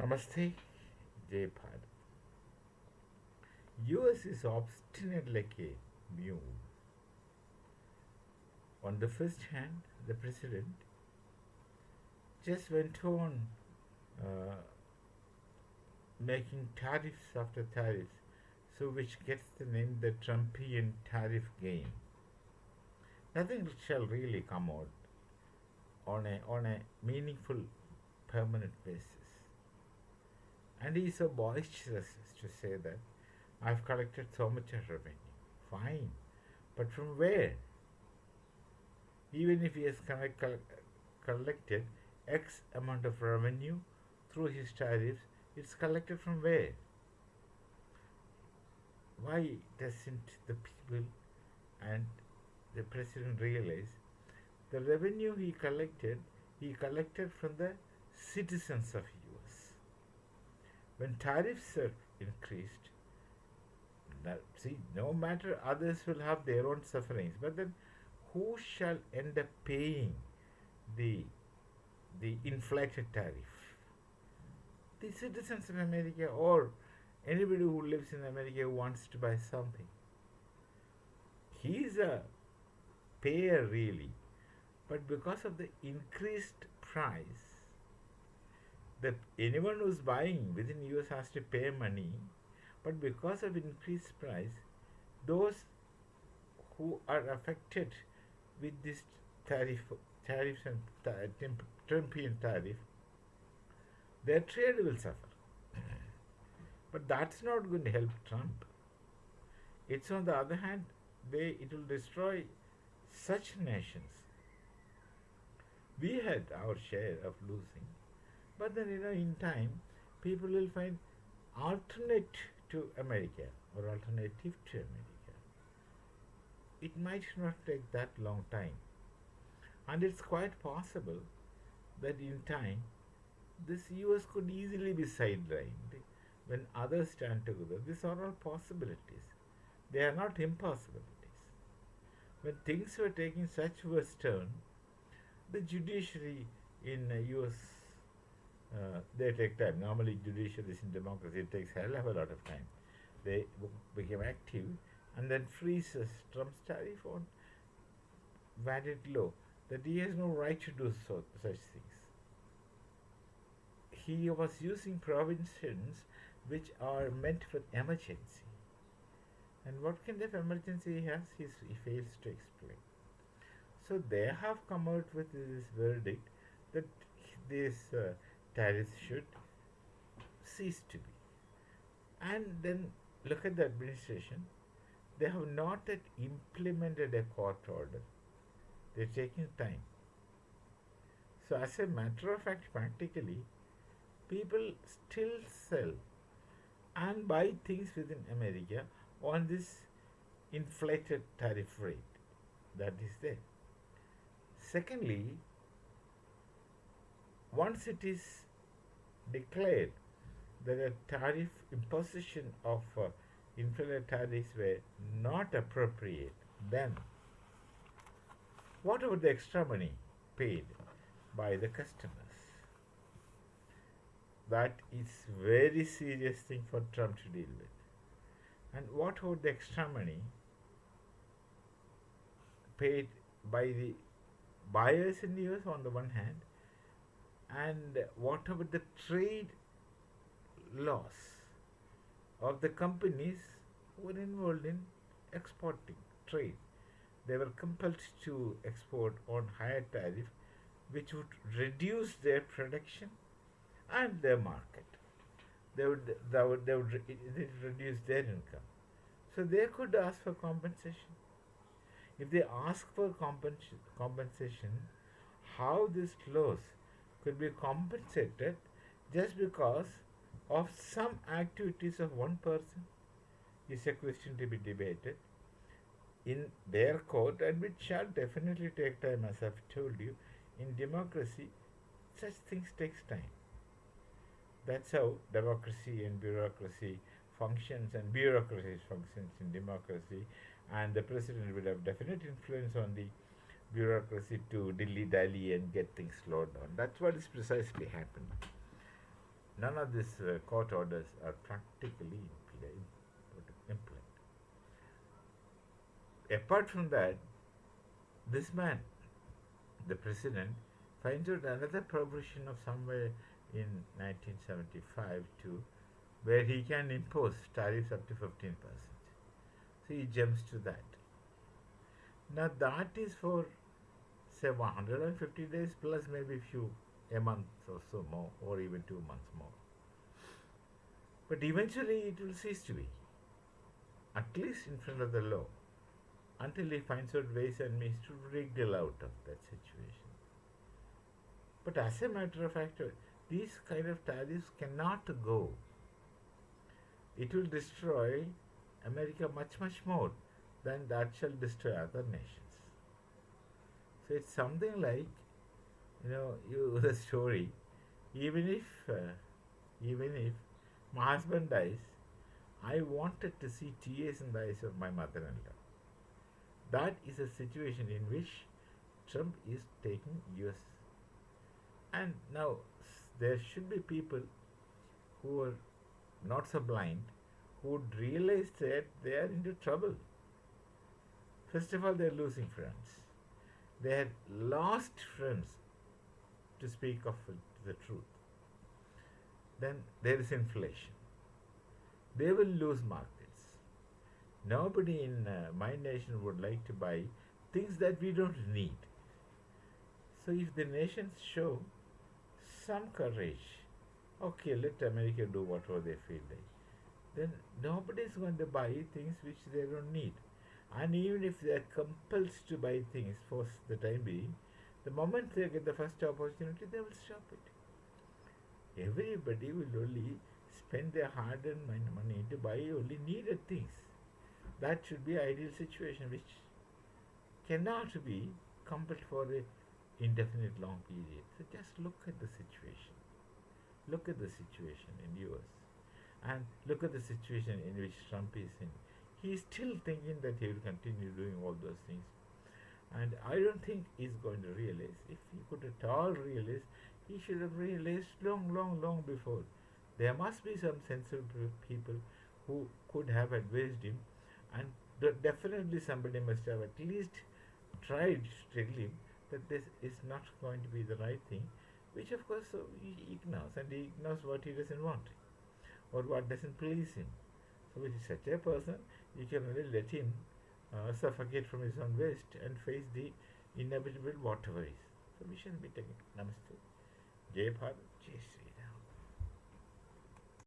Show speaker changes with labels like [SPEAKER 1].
[SPEAKER 1] Namaste, Jay Bharat. US is obstinate like a mule. On the first hand, the president just went on uh, making tariffs after tariffs, so which gets the name the Trumpian tariff game. Nothing shall really come out on a meaningful, permanent basis. And he is so boisterous to say that I've collected so much of revenue. Fine, but from where? Even if he has collected X amount of revenue through his tariffs, it's collected from where? Why doesn't the people and the president realize the revenue he collected from the citizens of US. When tariffs are increased, see, no matter others will have their own sufferings, but then who shall end up paying the the inflated tariff? The citizens in America or anybody who lives in America who wants to buy something. He is a payer really, but because of the increased price, that anyone who's buying within US has to pay money, but because of increased price, those who are affected with this tariffs and Trumpian tariff, their trade will suffer. But that's not going to help Trump. It's on the other hand, it will destroy such nations. We had our share of losing, but then in time, people will find alternate to America or alternative to America. It might not take that long time, and it's quite possible that in time, this US could easily be sidelined when others stand together. These are all possibilities. They are not impossibilities. When things were taking such worse turn, the judiciary in US, they take time. Normally, judiciaries in democracy, it takes hell of a lot of time. They became active and then freezes Trump's tariff on valid law that he has no right to do such things. He was using provisions which are meant for emergency. And what kind of emergency he has, he fails to explain. So they have come out with this verdict that this tariffs should cease to be. And then look at the administration. They have not yet implemented a court order. They're taking time. So as a matter of fact, practically, people still sell and buy things within America on this inflated tariff rate that is there. Secondly, once it is declared that a tariff imposition of inflated tariffs were not appropriate, then what about the extra money paid by the customers? That is very serious thing for Trump to deal with. And what about the extra money paid by the buyers in the US on the one hand, and what about the trade loss of the companies who were involved in exporting trade? They were compelled to export on higher tariff, which would reduce their production and their market. They would reduce their income. So they could ask for compensation. If they ask for compensation, how this loss could be compensated just because of some activities of one person is a question to be debated in their court, and which shall definitely take time, as I've told you. In democracy, such things takes time. That's how democracy and bureaucracy functions, and bureaucracy functions in democracy. And the president will have definite influence on the bureaucracy to dilly dally and get things slowed down. That's what is precisely happening. none of these court orders are practically implemented. Apart from that, this man, the president, finds out another provision of somewhere in 1975 too, where he can impose tariffs up to 15%. So he jumps to that. Now that is for say 150 days plus maybe few a month or so more, or even 2 months more. But eventually it will cease to be, at least in front of the law, until he finds out ways and means to wriggle out of that situation. But as a matter of fact, these kind of tariffs cannot go. It will destroy America much, much more than that shall destroy other nations. So it's something like, the story. Even if my husband dies, I wanted to see tears in the eyes of my mother-in-law. That is a situation in which Trump is taking US. And now there should be people who are not so blind who would realize that they are into trouble. First of all, they are losing friends. They had lost friends, to speak of the truth. Then there is inflation. They will lose markets. Nobody in my nation would like to buy things that we don't need. So if the nations show some courage, okay, let America do whatever they feel like, then nobody is going to buy things which they don't need. And even if they are compelled to buy things for the time being, the moment they get the first opportunity, they will stop it. Everybody will only spend their hard-earned money to buy only needed things. That should be ideal situation, which cannot be compelled for a indefinite long period. So just look at the situation. Look at the situation in US, and look at the situation in which Trump is in. He is still thinking that he will continue doing all those things. And I don't think he's going to realize. If he could at all realize, he should have realized long before. There must be some sensible people who could have advised him, and definitely somebody must have at least tried to tell him that this is not going to be the right thing, which of course he ignores, and he ignores what he doesn't want or what doesn't please him. So with such a person, you can only let him suffocate from his own waste and face the inevitable whatever is. So we shouldn't be taking. Namaste. Jai Bharat, Jai Sri.